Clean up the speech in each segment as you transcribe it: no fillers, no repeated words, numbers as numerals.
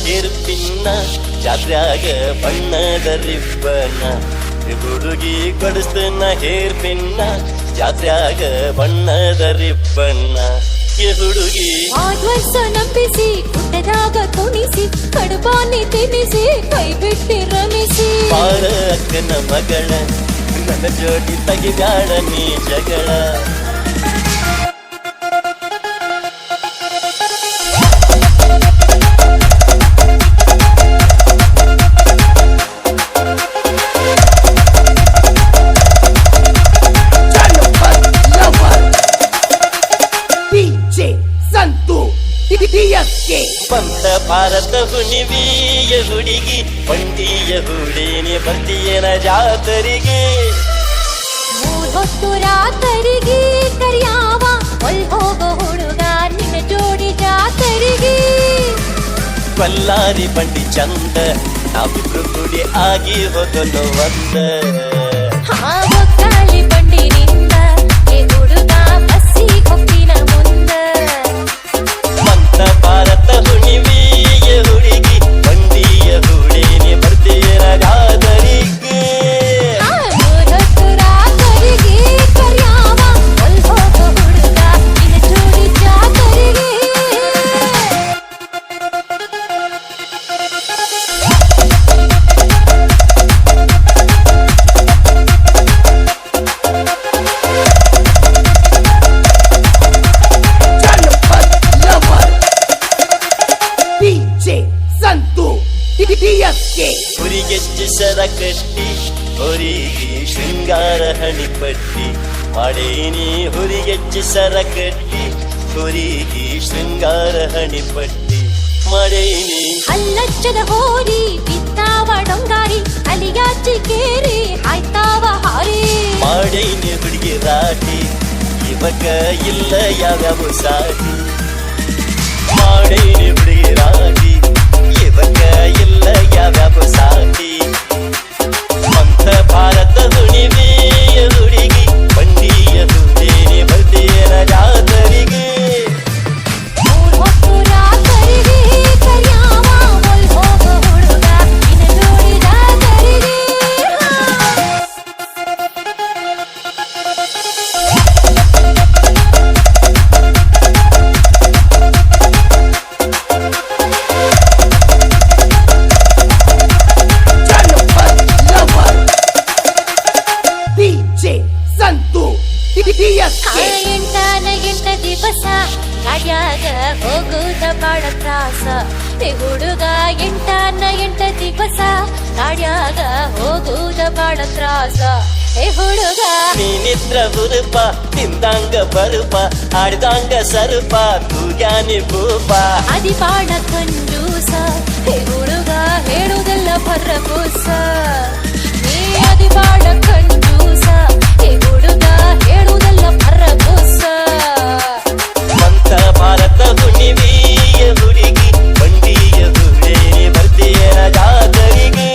hair pin ಜಾತ್ರ್ಯಾಗ ಬಣ್ಣದ ರಿಬ್ಬನ್ನ ಹುಡುಗಿ ಕೊಡಿಸ್ತನ hair pin ಜಾತ್ರ್ಯಾಗ ಬಣ್ಣದ ರಿಬ್ಬನ್ನ ಹುಡುಗಿ ಆದ್ವರ್ಷ ನಂಬಿಸಿ ಪುಟ್ಟದಾಗ ಕುಣಿಸಿ ಕಡುಬಾನಿ ತಿನ್ನಿಸಿ ಕೈ ಬಿಟ್ಟಿ ರಮಿಸಿ ಬಾರ ಅಕ್ಕನ ಮಗಳ ನನ್ನ ಜೋಡಿ ತೆಗಿಬ್ಯಾಡ ನೀ ಜಗಳ ಪಂತ ಭಾರತ ಹುಣಿವಿಯ ಹುಡುಗಿ ಬಂಡಿಯ ಹುಡೇನೆ ಬರ್ತೀಯನ ಜಾತರಿಗೆ ಮೂರ್ ಹೊತ್ತು ರಾತರಿಗೆ ಕರಿಯಾವ ಒಲ್ ಹೋಗೋ ಹುಡುಗ ನಿನ್ನ ಜೋಡಿ ಜಾತರಿಗೆ ಬಲ್ಲಾರಿ ಬಂಡಿ ಚಂದ ನಾವಿಬ್ರು ಕೂಡಿ ಆಗಿ ಹೋಗಲು ಒಂದ ಒಕ್ಕಾಲಿ ಬಂಡಿನಿಂದ ಏ ಹುಡುಗ ಬಸ್ಸಿ ಹೊಕ್ಕಿನ ಮುಂದ ಪಂತ ಭಾರತ ಹುಣಿವಿಯ ಹುಡುಗಿ ಬಂಡಿಯ ಹುಡೇನೆ ಬರ್ತೀಯನ ಜಾತರಿಗೆ ಮೂರ್ ಹೊತ್ತು ರಾತರಿಗೆ ಕರಿಯಾವ ಒಲ್ ಹೋಗೋ ಹುಡುಗ ನಿನ್ನ ಜೋಡಿ ಜಾತರಿಗೆ ಹುರಿಗೆಚ್ಚು ಸರ ಕಟ್ಟಿ ಹೊರಿಗೆ ಶೃಂಗಾರ ಹಣಿಪಟ್ಟಿ ಮಾಡೇನಿ ಹುರಿಗೆಚ್ಚು ಸರ ಕಟ್ಟಿ ಹೊರಿಗೆ ಶೃಂಗಾರ ಹಣಿಪಟ್ಟಿ ಮಾಡೇನಿ ಹಲ್ಲಚ್ಚದ ಹೋರಿ ಬಿತ್ತಾವ ಡೊಂಗಾರಿ ಅಲಿಯಾಚಿ ಕೇರಿ ಆಯ್ತಾವ ಹಾರಿ ಮಾಡೇನಿ ಹುಡುಗಿ ರಾಟಿ ಇವಕ ಇಲ್ಲ ಯಾವ್ಯಾವ ಸಾಟಿ ಮಾಡೇನಿ ಹುಡುಗಿ ರಾಟಿ ಇವಕ ಇಲ್ಲ ಯಾವ್ಯಾವ ಸಾಟಿ ಮಂತ ಭಾರತ ಹುಣಿವಿಯ ಹುಡುಗಿ ಬಂಡಿಯ ಹುಡೇನೆ ಬರ್ತೀಯನ ಜಾತರಿಗೆ ಮೂರ್ ಹೊತ್ತು ರಾತರಿಗೆ ಕರಿಯಾವ ಒಲ್ ಹೋಗೋ ಹುಡುಗ ನಿನ್ನ ಜೋಡಿ ಜಾತರಿಗೆ ಎಂಟ ದಿವಸ ಗಾಡ್ಯಾಗ ಹೋಗುದ ಬಾಳ ತ್ರಾಸ ಏ ಹುಡುಗ ಎಂಟ ದಿವಸ ಗಾಡ್ಯಾಗ ಹೋಗುದ ಬಾಳ ತ್ರಾಸ ಏ ಹುಡುಗ ನೀನಿದ್ರ ಹುರುಪ ತಿಂದಂಗ ಬರುಪ ಆಡ್ದಂಗ ಸರುಪ ತೂಗ್ಯಾನಿ ಭೂಪ ಅದಿ ಬಾಳ ಕಂಜೂಸ ಏ ಹುಡುಗ ಹೇಳುವುದೆಲ್ಲ ಭರಪೂಸ ನೀ ಅದಿ ಬಾಳ ಕಂಜೂಸ ಏ ಹುಡುಗ ಹೇಳುವುದೆಲ್ಲ ಭರಪೂಸ ಮಂತ ಭಾರತ ಹುಣಿವಿಯ ಹುಡುಗಿ ಬಂಡಿಯ ಹುಡೇನೆ ಬರ್ತೀಯನ ಜಾತರಿಗೆ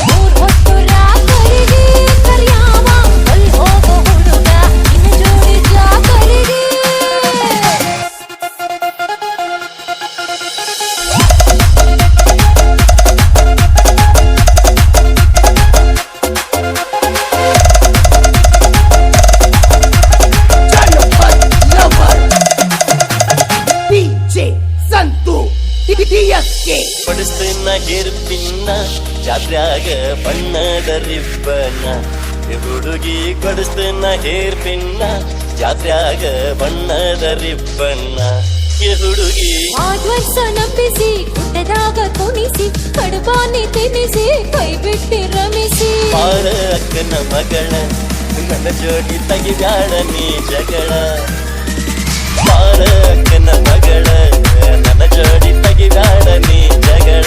ಮೂರ್ ಹೊತ್ತು ರಾತರಿಗೆ ಕರಿಯಾವ ಒಲ್ ಹೋಗೋ ಹುಡುಗ ನಿನ್ನ ಜೋಡಿ ಜಾತರಿಗೆ ಪಡಿಸ್ತನ ಹೇರ್ ಪಿನ್ನ ಜಾತ್ರ್ಯಾಗ ಬಣ್ಣದ ರಿಬ್ಬನ್ನ ಹುಡುಗಿ ಕೊಡಿಸ್ತನ ಹೇರ್ ಪಿನ್ನ ಜಾತ್ರ್ಯಾಗ ಬಣ್ಣದ ರಿಬ್ಬನ್ನ ಹುಡುಗಿ ಆದ್ವರ್ಷ ನಂಬಿಸಿ ಪುಟ್ಟದಾಗ ಕುಣಿಸಿ ಕಡುಬಾನಿ ತಿನ್ನಿಸಿ ಕೈ ಬಿಟ್ಟಿ ರಮಿಸಿ ಬಾರ ಅಕ್ಕನ ಮಗಳ ನನ್ನ ಜೋಡಿ ತೆಗಿಬ್ಯಾಡ ನೀ ಜಗಳ ಬಾರ ಅಕ್ಕನ ಮಗಳ ನನ್ನ ಜೋಡಿ ತೆಗಿಬ್ಯಾಡ ನೀ ಜಗಳ